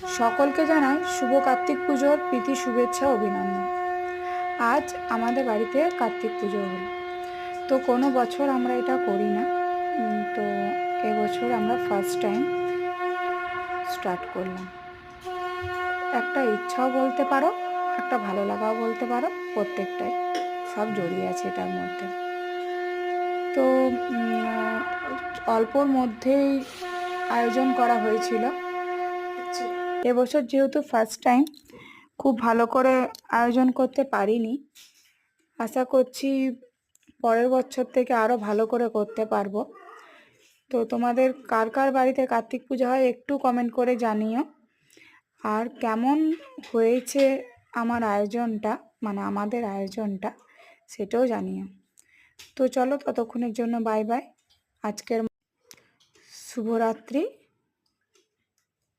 সকলকে জানাই শুভ কার্তিক পুজোর প্রীতি শুভেচ্ছা অভিনন্দন। আজ আমাদের বাড়িতে কার্তিক পুজো হলো। তো কোনো বছর আমরা এটা করি না। তো এবছর আমরা ফার্স্ট টাইম স্টার্ট করলাম। একটা ইচ্ছাও বলতে পারো, একটা ভালো লাগাও বলতে পারো, প্রত্যেকটাই সব জড়িয়ে আছে এটার মধ্যে। তো অল্পর মধ্যেই আয়োজন করা হয়েছিল। এবছর যেহেতু ফার্স্ট টাইম খুব ভালো করে আয়োজন করতে পারিনি, আশা করছি পরের বছর থেকে আরও ভালো করে করতে পারবো। তো তোমাদের কার কার বাড়িতে কার্তিক পূজা হয় একটু কমেন্ট করে জানিও, আর কেমন হয়েছে আমার আয়োজনটা, মানে আমাদের আয়োজনটা, সেটাও জানিও। তো চলো, ততক্ষণের জন্য বাই বাই। আজকের শুভরাত্রি।